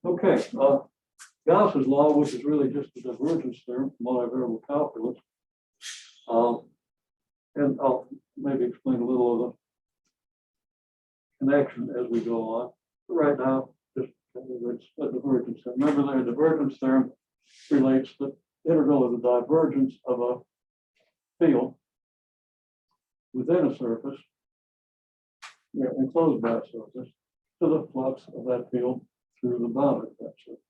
Okay, Gauss's law, which is really just the divergence theorem from multivariable calculus. And I'll maybe explain a little of the connection as we go on. But right now, just it's a divergence theorem. Remember, the divergence theorem relates the integral of the divergence of a field within a surface, enclosed by a surface, to the flux of that field through the boundary of that surface.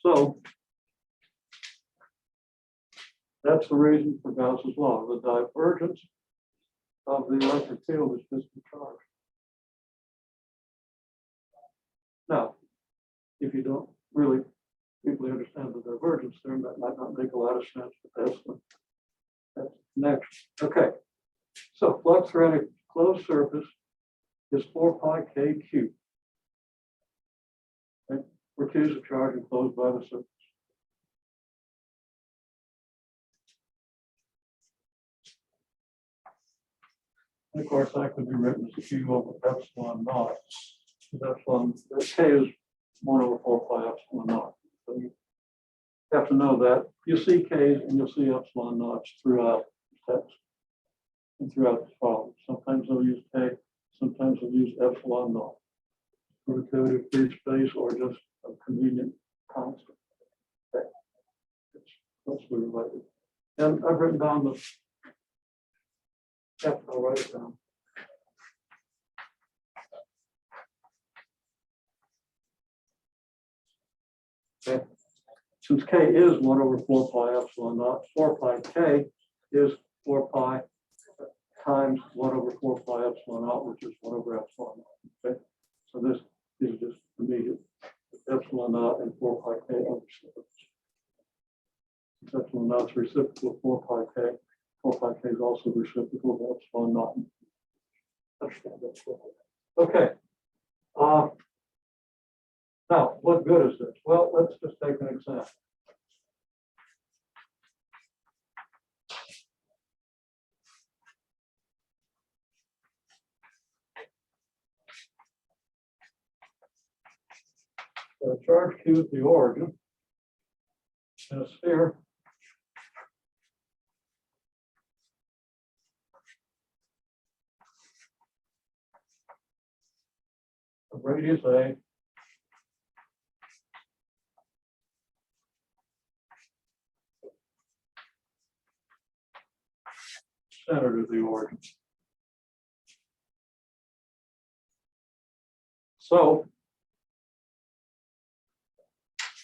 So that's the reason for Gauss's law. The divergence of the electric field is just the charge. Now, if you don't really deeply understand the divergence theorem, that might not make a lot of sense, but that's the connection. Okay, so flux around a closed surface is 4 pi k cubed. Okay? Where Q is a charge enclosed by the surface. And of course, that could be written as Q over epsilon naught. Epsilon, K is 1 over 4 pi epsilon naught. So you have to know that. You see K's and you'll see epsilon naughts throughout the text and throughout the problem. Sometimes they'll use K, sometimes they'll use epsilon naught. Relativity of free space or just a convenient constant. Okay. It's closely related. And I've written down the I'll write it down. Okay. Since K is 1 over 4 pi epsilon naught, 4 pi K is 4 pi times 1 over 4 pi epsilon naught, which is 1 over epsilon naught. Okay. So this is just immediate. Epsilon naught and 4 pi K are reciprocals. Epsilon naught's reciprocal of 4 pi K. 4 pi K is also reciprocal of epsilon naught. Okay. Now, what good is this? Well, let's just take an example. So charge Q at the origin in a sphere of radius A centered at the origin. So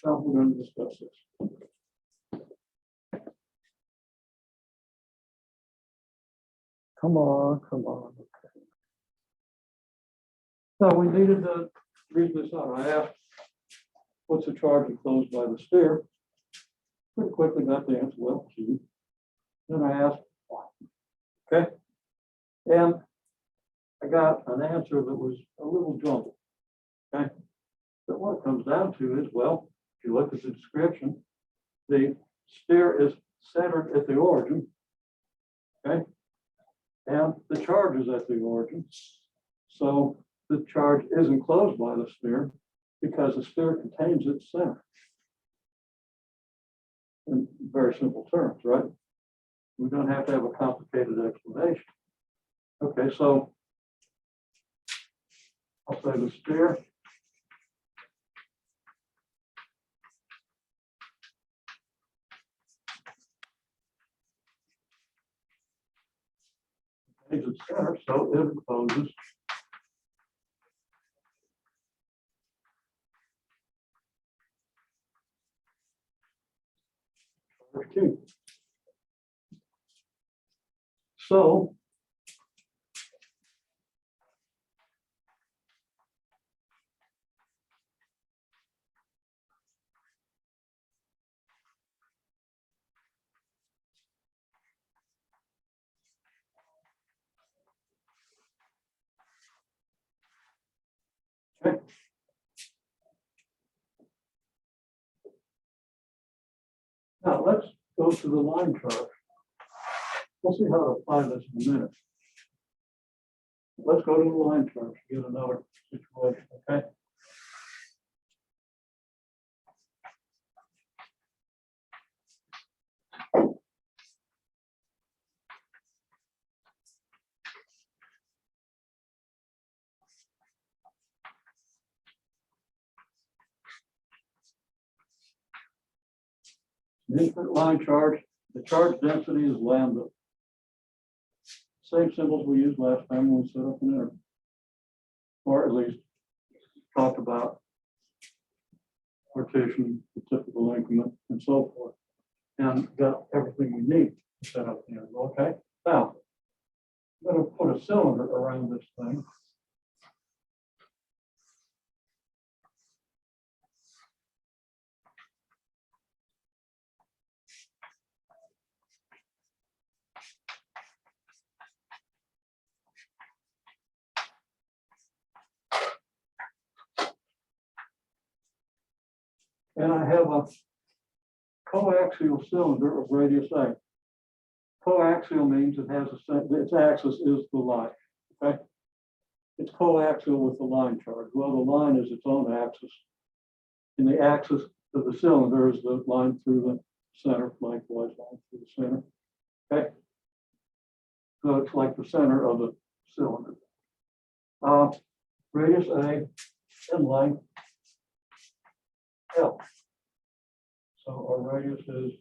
now we're going to discuss this. Come on, come on. Okay. Now we needed to read this out. I asked, what's the charge enclosed by the sphere? Pretty quickly got the answer, well, Q. Then I asked, why? Okay. And I got an answer that was a little jumbled. Okay. But what it comes down to is, well, if you look at the description, the sphere is centered at the origin. Okay. And the charge is at the origin. So the charge is enclosed by the sphere because the sphere contains its center. In very simple terms, right? We don't have to have a complicated explanation. Okay, so I'll say the sphere contains its center, so it encloses charge Q. So okay. Now let's go to the line chart. We'll see how to apply this in a minute. Let's go to the line charge, get another situation, okay? Infinite line charge, the charge density is lambda. Same symbols we used last time when we set up an interval, or at least talked about partition, the typical increment, and so forth, and got everything we need to set up the interval. Okay, now I'm going to put a cylinder around this thing. And I have a coaxial cylinder of radius A. Coaxial means it has its axis is the line. Okay, it's coaxial with the line charge. Well, the line is its own axis, and the axis of the cylinder is the line through the center, lengthwise line through the center. Okay, so it's like the center of the cylinder. Radius A and length L. So our radius is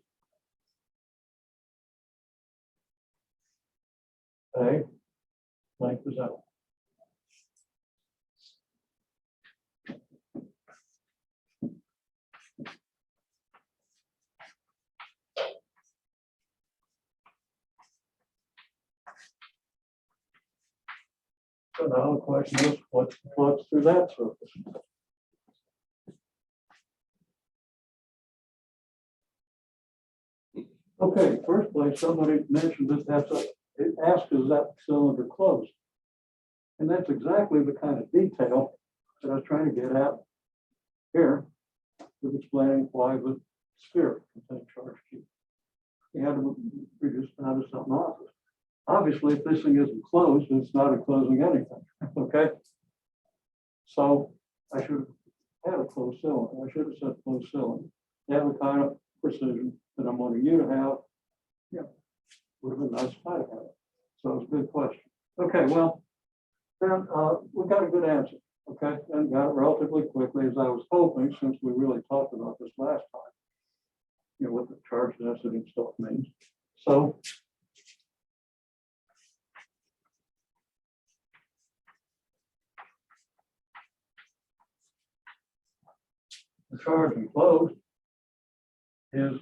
A, length is L. So now the question is, what's the flux through that surface? Okay, first place, somebody mentioned that it asks, is that cylinder closed? And that's exactly the kind of detail that I was trying to get at here with explaining why the sphere contains charge Q. You had to reduce down to something obvious. Obviously, if this thing isn't closed, it's not enclosing anything, okay? So I should have had a closed cylinder. I should have said closed cylinder. They have the kind of precision that I'm wanting you to have. Yeah, would have been nice if I had it. So it's a good question. Okay, well, then we got a good answer, okay? And got it relatively quickly, as I was hoping, since we really talked about this last time, you know, what the charge density and stuff means. So the charge enclosed is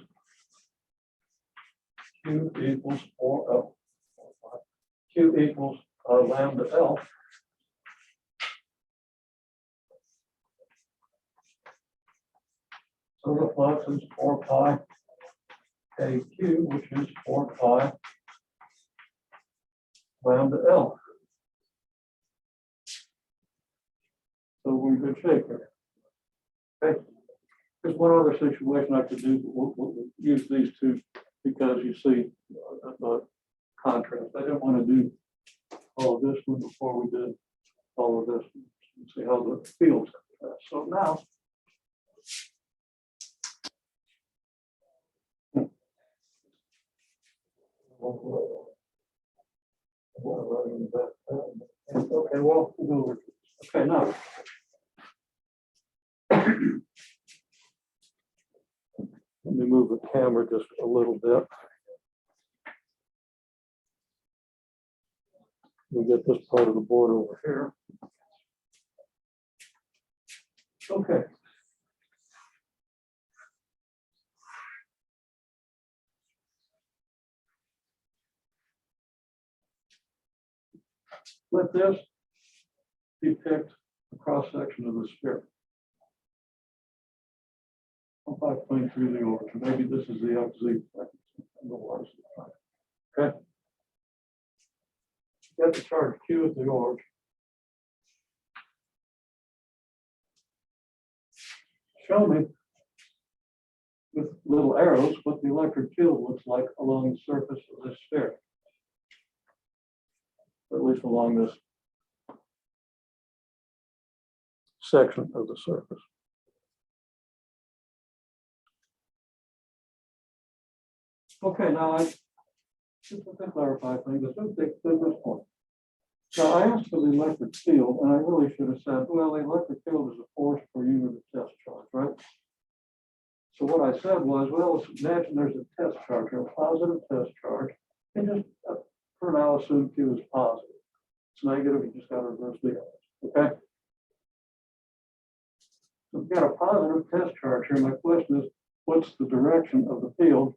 Q equals Q equals lambda L. So the flux is 4 pi AQ, which is 4 pi lambda L. So we're in good shape here. Okay. There's one other situation I could do. We'll use these two because you see the contrast. I didn't want to do all of this one before we did all of this one. See how the fields contrast. So now, okay, well, we'll go over this. Okay, now. Let me move the camera just a little bit. We get this part of the board over here. Okay. Let this depict a cross section of the sphere. I'll probably plane through the origin. Maybe this is the XZ. Okay. Get the charge Q at the origin. Show me with little arrows what the electric field looks like along the surface of this sphere. Or at least along this section of the surface. Okay, now just to clarify things, let's take this point. Now I asked for the electric field, and I really should have said, well, the electric field is a force per unit of test charge, right? So what I said was, well, let's imagine there's a test charge, a positive test charge, and just for now assume Q is positive. It's negative, you just got to reverse the odds, okay? So we've got a positive test charge here. My question is, what's the direction of the field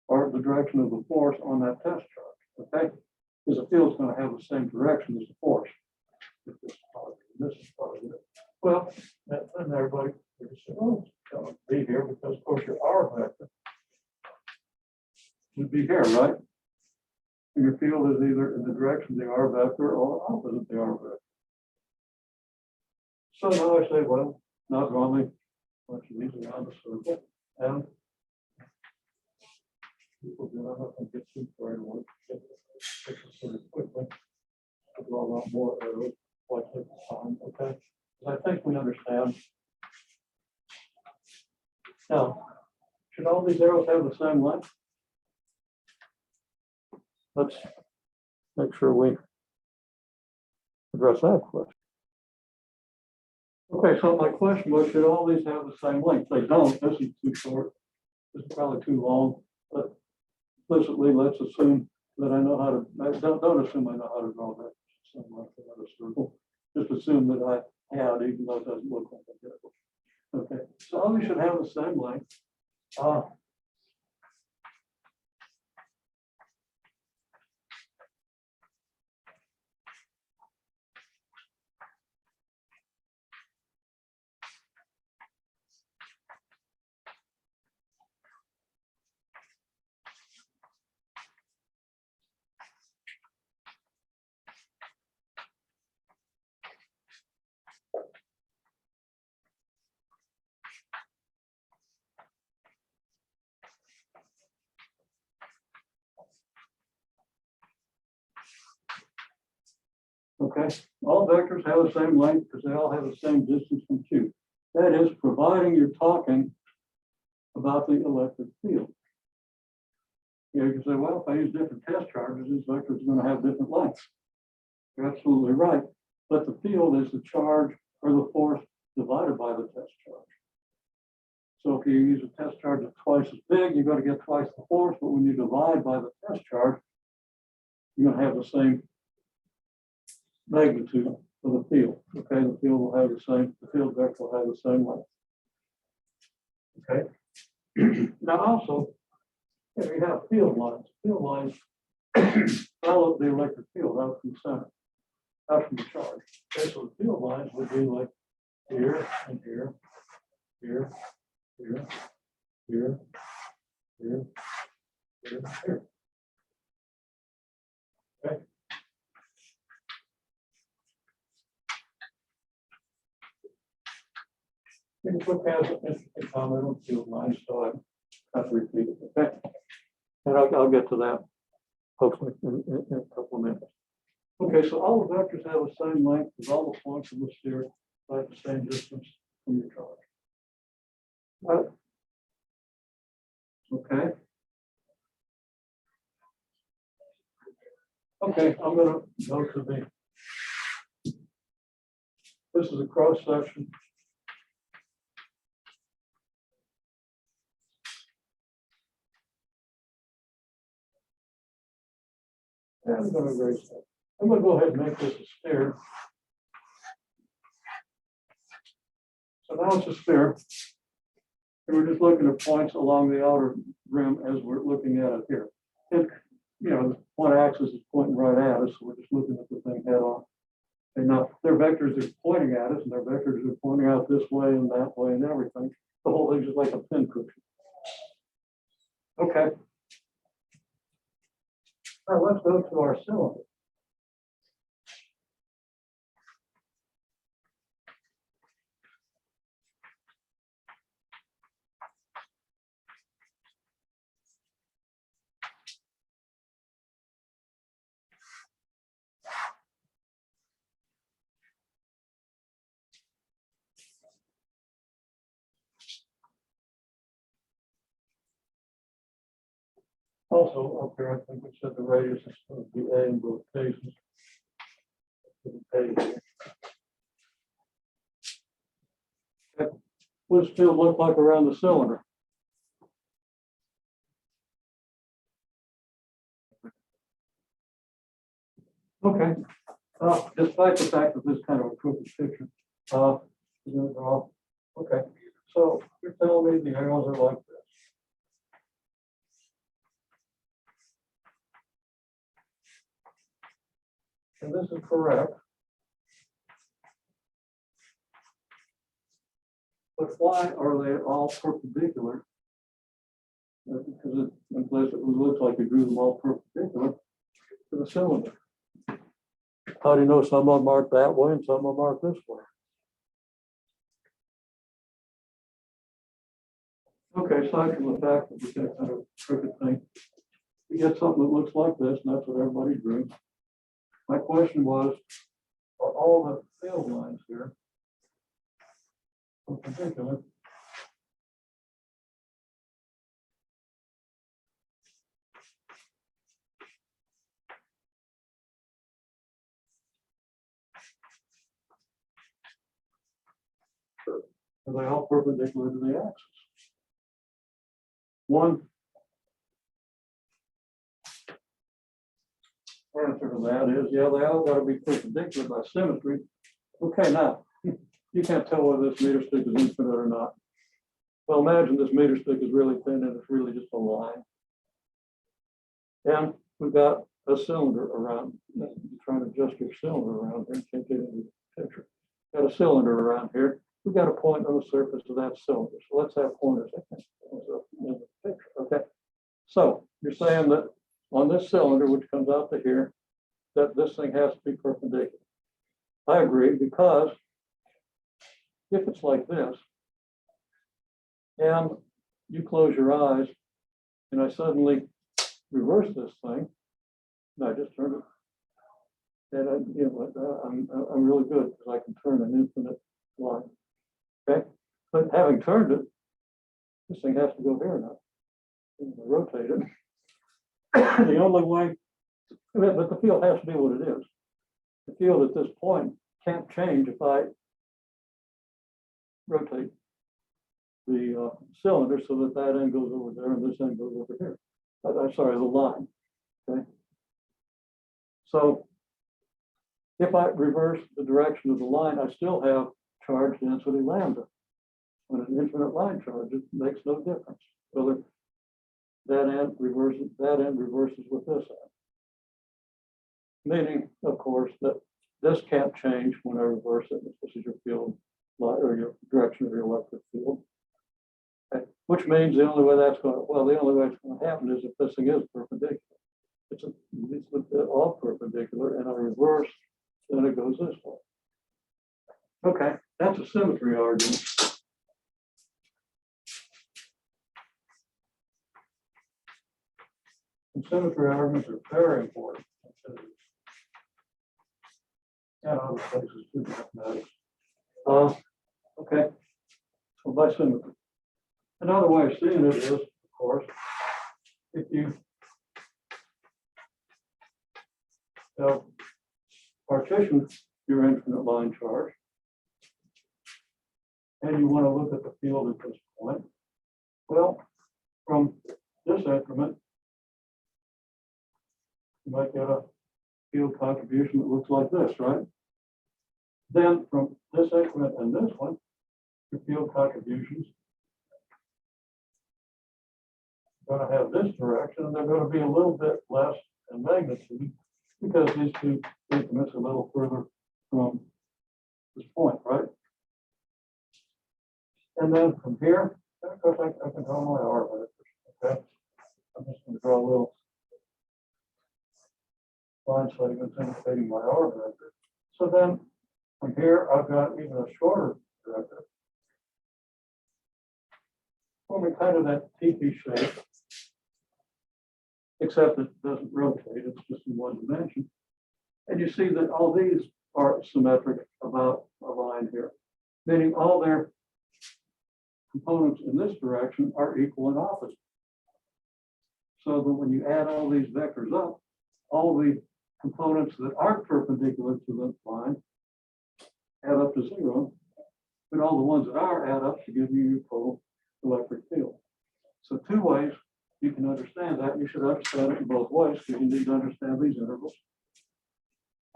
or the direction of the force on that test charge, okay? Because the field's going to have the same direction as the force. If this is positive, this is positive. Well, then everybody would say, oh, it's going to be here because, of course, your R vector would be here, right? And your field is either in the direction of the R vector or opposite the R vector. So now I say, well, not wrongly, bunch of these around the circle, and people do not have to get too far away. Sort of quickly. I'll draw a lot more arrows. Why take the time? Okay. I think we understand. Now, should all these arrows have the same length? Let's make sure we address that question. Okay, so my question was, should all these have the same length? They don't. This is too short. This is probably too long. But implicitly, let's assume that I know how to, don't assume I know how to draw that same length of a circle. Just assume that I had, even though it doesn't look like I did. Okay, so all these should have the same length. Okay, all vectors have the same length because they all have the same distance from Q. That is, providing you're talking about the electric field. You can say, well, if I use different test charges, these vectors are going to have different lengths. You're absolutely right. But the field is the charge or the force divided by the test charge. So if you use a test charge that's twice as big, you're going to get twice the force. But when you divide by the test charge, you're going to have the same magnitude for the field. Okay, the field will have the same, the field vector will have the same length. Okay. Now also, if you have field lines follow the electric field out from the center, out from the charge. Okay, so the field lines would be like here and here, here, here, here, here, here, here. Okay. Facebook has an interesting comment on field lines, so I have to repeat it. Okay. And I'll get to that hopefully in a couple of minutes. Okay, so all the vectors have the same length because all the points of the sphere have the same distance from your charge. Okay. Okay, I'm going to go to this is a cross section. And I'm going to erase that. I'm going to go ahead and make this a sphere. So now it's a sphere. And we're just looking at points along the outer rim as we're looking at it here. And, you know, the one axis is pointing right at us, so we're just looking at the thing head on. And now their vectors are pointing at us, and their vectors are pointing out this way and that way and everything. The whole thing's just like a pinprick. Okay. All right, let's go to our cylinder. Also, up here, I think we said the radius is going to be A in both cases. What does field look like around the cylinder? Okay. Despite the fact that this is kind of a crooked picture, okay. So you're telling me the arrows are like this. And this is correct. But why are they all perpendicular? Because it implicitly looks like you drew them all perpendicular to the cylinder. How do you know some are marked that way and some are marked this way? Okay, aside from the fact that we get kind of crooked thing, we get something that looks like this, and that's what everybody drew. My question was, are all the field lines here perpendicular? Are they all perpendicular to the axis? One answer to that is, yeah, they all got to be perpendicular by symmetry. Okay, now, you can't tell whether this meter stick is infinite or not. Well, imagine this meter stick is really thin and it's really just a line. And we've got a cylinder around, you're trying to adjust your cylinder around here, can't get into the picture. Got a cylinder around here. We've got a point on the surface of that cylinder. So let's have pointers in the picture. Okay. So you're saying that on this cylinder, which comes out to here, that this thing has to be perpendicular. I agree, because if it's like this, and you close your eyes, and I suddenly reverse this thing, and I just turn it, and I'm really good because I can turn an infinite line. Okay, but having turned it, this thing has to go here now. Rotate it. The only way, but the field has to be what it is. The field at this point can't change if I rotate the cylinder so that that end goes over there and this end goes over here. I'm sorry, the line. Okay. So if I reverse the direction of the line, I still have charge density lambda. On an infinite line charge, it makes no difference whether that end reverses with this end. Meaning, of course, that this can't change when I reverse it. This is your field or your direction of your electric field. Okay. Which means the only way that's going to, well, the only way it's going to happen is if this thing is perpendicular. It's all perpendicular, and I reverse, then it goes this way. Okay, that's a symmetry argument. And symmetry arguments are very important. And other places too, mathematics. Okay, so by symmetry. Another way of seeing it is, of course, if you partition your infinite line charge, and you want to look at the field at this point, well, from this increment, you might get a field contribution that looks like this, right? Then from this increment and this one, your field contributions are going to have this direction, and they're going to be a little bit less in magnitude because these two increments are a little further from this point, right? And then from here, of course, I can draw my R vectors, okay? I'm just going to draw a little line segments indicating my R vector. So then from here, I've got even a shorter vector, forming kind of that teepee shape, except it doesn't rotate, it's just in one dimension. And you see that all these are symmetric about a line here, meaning all their components in this direction are equal and opposite. so that when you add all these vectors up, all the components that aren't perpendicular to the line add up to 0, but all the ones that are add up to give you your total electric field. So 2 ways you can understand that. You should understand it in both ways because you need to understand these intervals.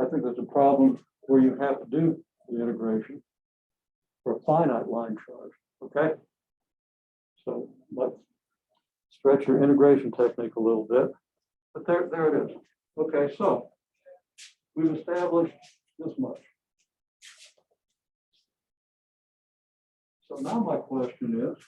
I think there's a problem where you have to do the integration for a finite line charge, okay? So let's stretch your integration technique a little bit, but there it is. Okay, so we've established this much. So now my question is,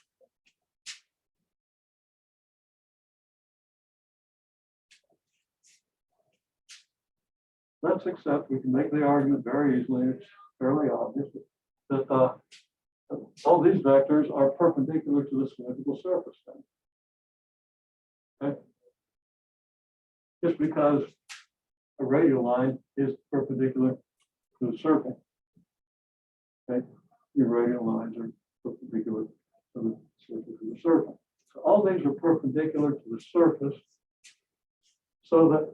let's accept, we can make the argument very easily, it's fairly obvious, that all these vectors are perpendicular to the cylindrical surface then. Okay? Just because a radial line is perpendicular to the circle. Okay? Your radial lines are perpendicular to the surface of the circle. So all these are perpendicular to the surface so that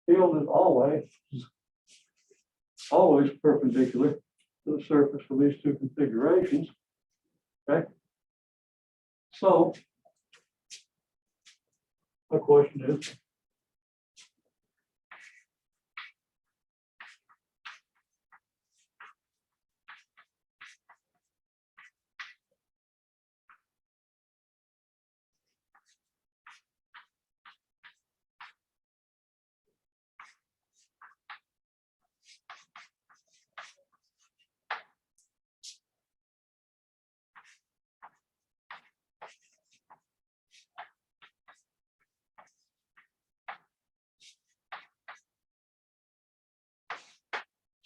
field is always perpendicular to the surface for these 2 configurations. Okay. So my question is,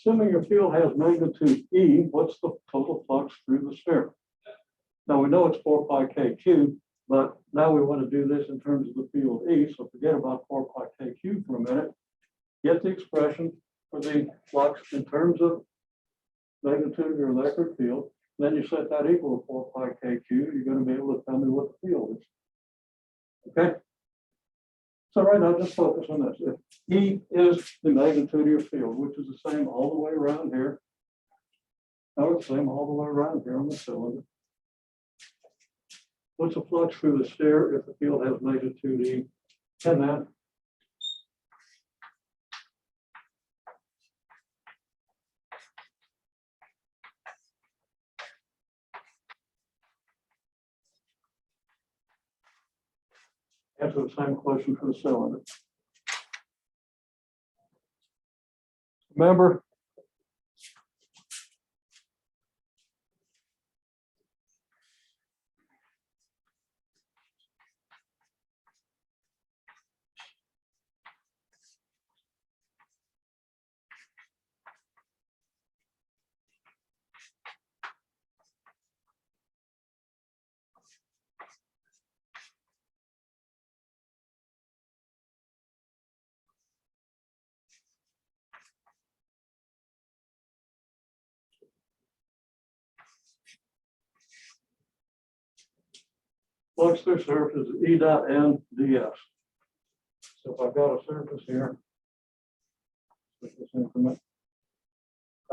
assuming your field has magnitude E, what's the total flux through the sphere? Now we know it's 4 pi k cubed, but now we want to do this in terms of the field E, so forget about 4 pi k cubed for a minute. Get the expression for the flux in terms of magnitude of your electric field. Then you set that equal to 4 pi k cubed, you're going to be able to tell me what the field is. Okay? So right now, just focus on this. If E is the magnitude of your field, which is the same all the way around here, now it's the same all the way around here on the cylinder. What's the flux through the sphere if the field has magnitude E? And then answer the same question for the cylinder. Remember, flux through surface is E dot N ds. So if I've got a surface here, with this increment,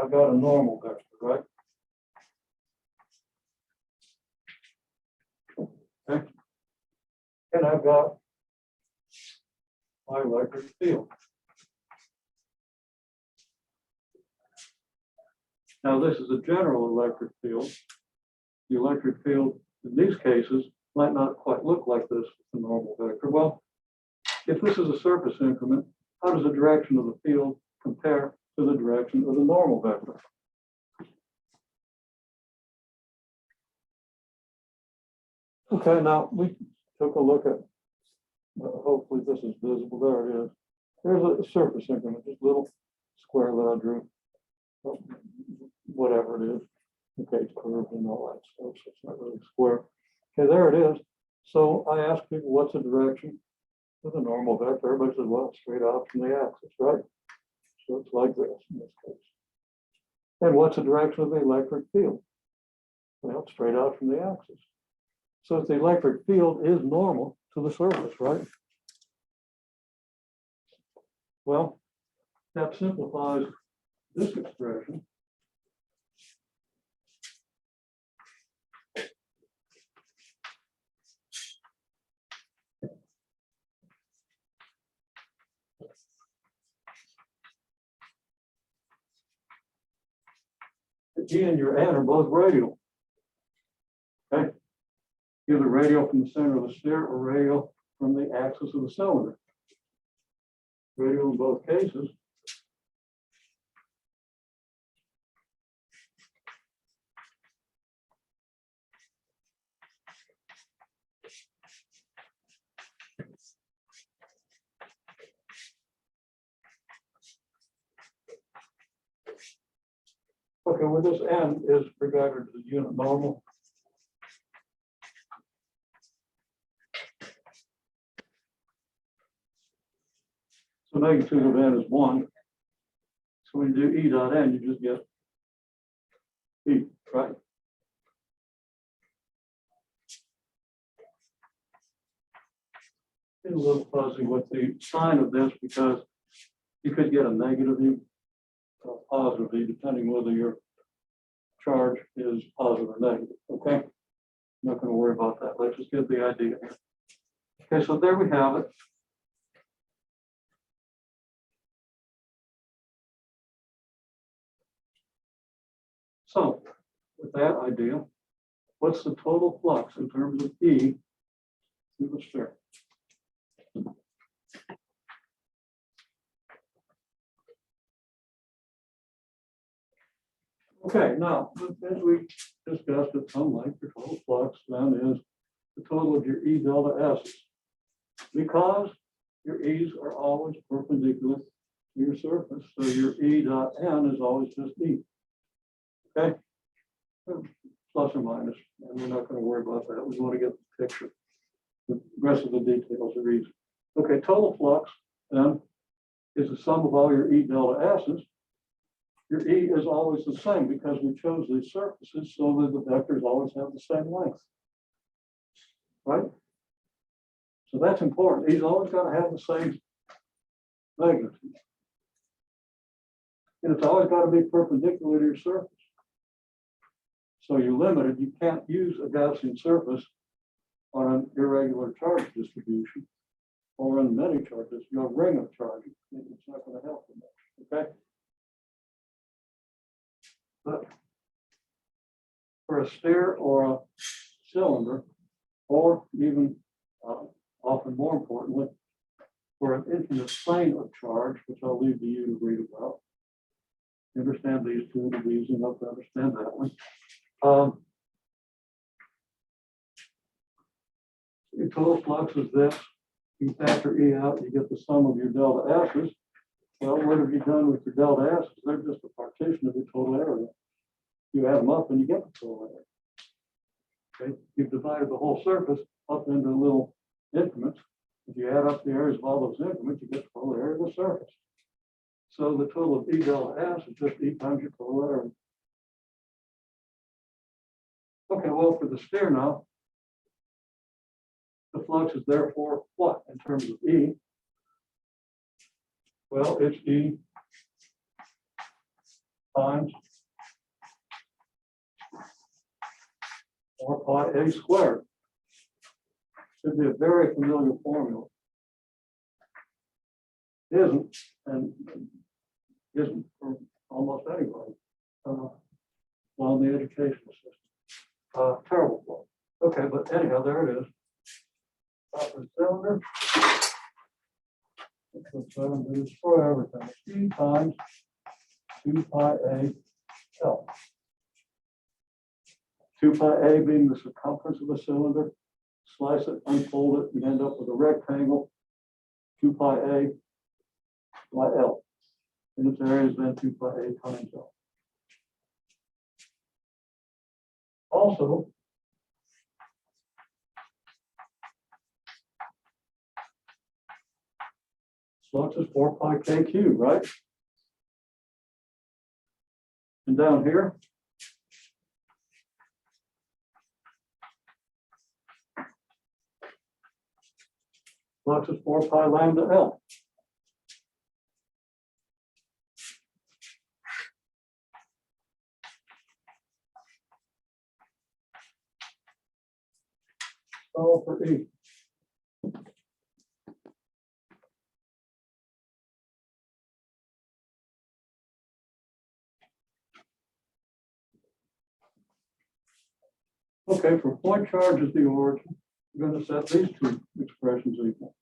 I've got a normal vector, right? Okay. And I've got my electric field. Now this is a general electric field. The electric field in these cases might not quite look like this with the normal vector. Well, if this is a surface increment, how does the direction of the field compare to the direction of the normal vector? Okay, now we took a look at Hopefully this is visible. There it is. There's a surface increment, just a little square that I drew. Whatever it is. Okay, it's curved and all that stuff, so it's not really square. Okay, there it is. So I asked people, what's the direction of the normal vector? Everybody says, well, straight out from the axis, right? So it's like this in this case. And what's the direction of the electric field? Well, straight out from the axis. So if the electric field is normal to the surface, right? Well, that simplifies this expression. The G and your N are both radial. Okay. Either radial from the center of the sphere or radial from the axis of the cylinder. Radial in both cases. Okay, well, this N is regarded as a unit normal. So magnitude of N is 1. So when you do E dot N, you just get E, right? It's a little fuzzy with the sign of this because you could get a negative E or positive E, depending whether your charge is positive or negative, okay? I'm not going to worry about that. Let's just get the idea here. Okay, so there we have it. So with that idea, what's the total flux in terms of E through the sphere? Okay, now, as we discussed at some length, your total flux then is the total of your E delta S's. Because your E's are always perpendicular to your surface, so your E dot N is always just E. Okay? Plus or minus, and we're not going to worry about that. We want to get the picture. The rest of the details are easy. Okay, total flux then is the sum of all your E delta S's. Your E is always the same because we chose these surfaces so that the vectors always have the same length. Right? So that's important. E's always got to have the same magnitude. And it's always got to be perpendicular to your surface. So you're limited. You can't use a Gaussian surface on an irregular charge distribution or on many charges. You have a ring of charges. It's not going to help you much. Okay? But for a sphere or a cylinder, or even often more importantly, for an infinite plane of charge, which I'll leave to you to read about. You understand these two, it'll be easy enough to understand that one. Your total flux is this. You factor E out, you get the sum of your delta S's. Well, what have you done with your delta S's? They're just a partition of your total area. You add them up and you get the total area. Okay? You've divided the whole surface up into little increments. If you add up the areas of all those increments, you get the total area of the surface. So the total of E delta S is just E times your total area. Okay, well, for the sphere now, the flux is therefore what in terms of E? Well, it's E times 4 pi A squared. Should be a very familiar formula. Isn't, and isn't for almost anybody on the educational system. Terrible flow. Okay, but anyhow, there it is. Top of the cylinder. Destroy everything. E times 2 pi A L. 2 pi A being the circumference of the cylinder. slice it, unfold it, you end up with a rectangle, 2 pi a by L. And its area is then 2 pi a times L. Also, flux is 4 pi k cubed, right? And down here, flux is 4 pi lambda L. All for E. Okay, for point charge as the origin, we're going to set these two expressions equal.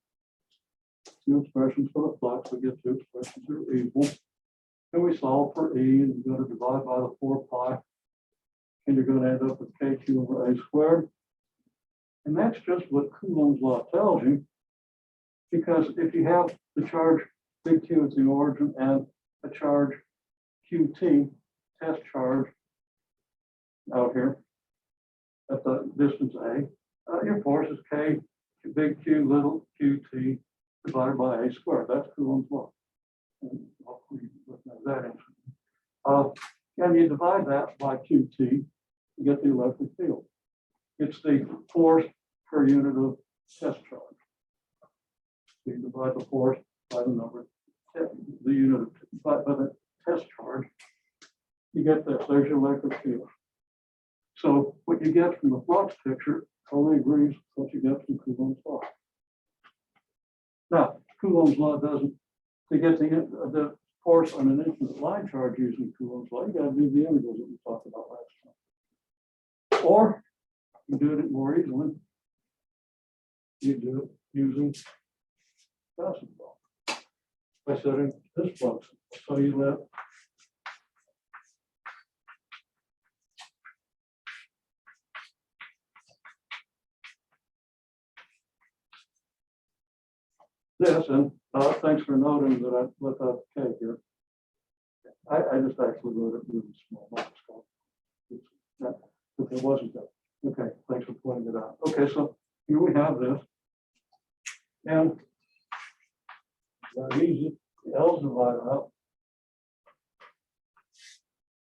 Two expressions for the flux, we get two expressions that are equal. And we solve for E, and you're going to divide by the 4 pi, and you're going to end up with kq over a squared. And that's just what Coulomb's law tells you, because if you have the charge big Q as the origin and a charge QT, test charge, out here at the distance A, your force is K big Q little QT divided by A squared. That's Coulomb's law. And hopefully you know that answer. And you divide that by QT to get the electric field. It's the force per unit of test charge. So you divide the force by the number, the unit of by the test charge. You get this. There's your electric field. So what you get from the flux picture totally agrees with what you get from Coulomb's law. Now, Coulomb's law doesn't. To get the force on an infinite line charge using Coulomb's law, you got to do the integrals that we talked about last time. Or you do it more easily. You do it using Gauss's law by setting this flux. So you let this, and thanks for noting that I looked up K here. I just actually wrote it really small. But it wasn't that. Okay, thanks for pointing it out. Okay, so here we have this. And very easy. The L's divided out.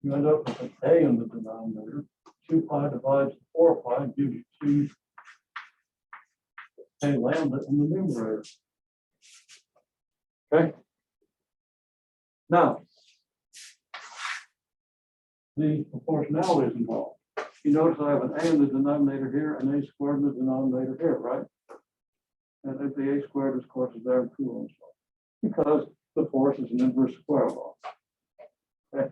You end up with an A in the denominator. 2 pi divides 4 pi and gives you 2 A lambda in the numerator. Okay. Now, the proportionality is involved. You notice I have an A in the denominator here and A squared in the denominator here, right? And if the A squared, of course, is there in Coulomb's law, because the force is an inverse square law. Okay.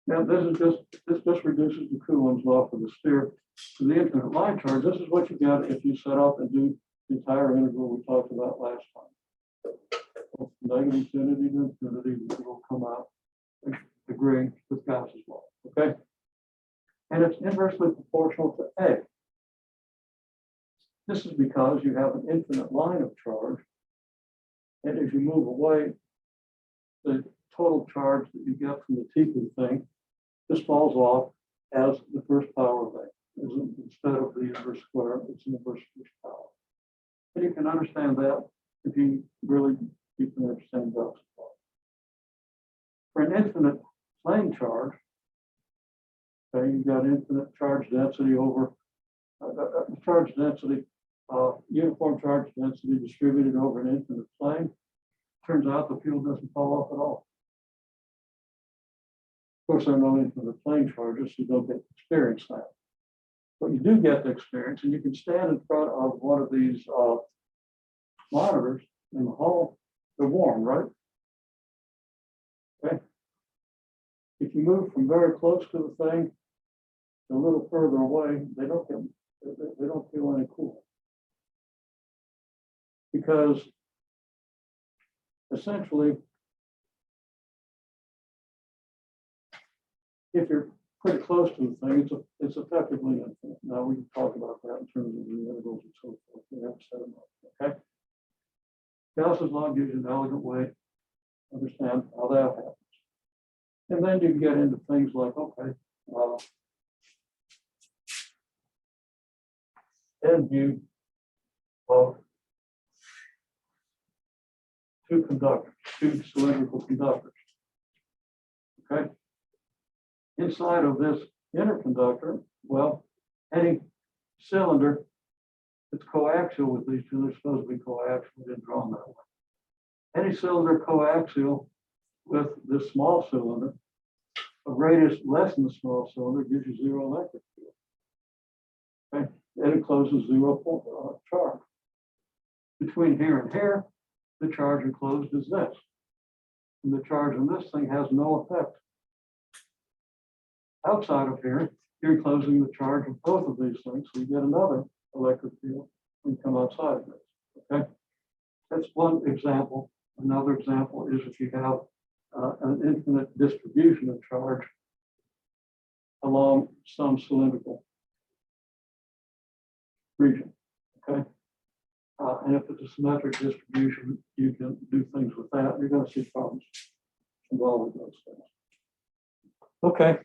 Now, this just reduces the Coulomb's law for the sphere to the infinite line charge. This is what you get if you set up and do the entire integral we talked about last time. Negative infinity to infinity, it will come out agreeing with Gauss's law. Okay. And it's inversely proportional to A. This is because you have an infinite line of charge. And as you move away, the total charge that you get from the Tiku thing just falls off as the first power of A. Instead of the inverse square, it's an inverse first power. And you can understand that if you really keep an understanding Gauss's law. For an infinite plane charge, okay, you've got infinite charge density over charge density, uniform charge density distributed over an infinite plane. Turns out the field doesn't fall off at all. Of course, there are no infinite plane charges, so you don't get to experience that. But you do get to experience, and you can stand in front of one of these monitors in the hall. They're warm, right? Okay. If you move from very close to the thing to a little further away, they don't feel any cooler. Because essentially, if you're pretty close to the thing, it's effectively infinite. Now we can talk about that in terms of the intervals and so forth. We haven't set them up, okay? Gauss's law gives you an elegant way to understand how that happens. And then you can get into things like, okay, end view of two conductors, two cylindrical conductors. Okay. Inside of this inner conductor, well, any cylinder that's coaxial with these two, they're supposed to be coaxial, we didn't draw them that way. Any cylinder coaxial with this small cylinder, a radius less than the small cylinder gives you zero electric field. Okay, it encloses zero charge. Between here and here, the charge enclosed is this. And the charge on this thing has no effect. Outside of here, you're enclosing the charge of both of these things, so you get another electric field when you come outside of this. Okay, that's one example. Another example is if you have an infinite distribution of charge along some cylindrical region. Okay, and if it's a symmetric distribution, you can do things with that. You're going to see problems involving those things. Okay.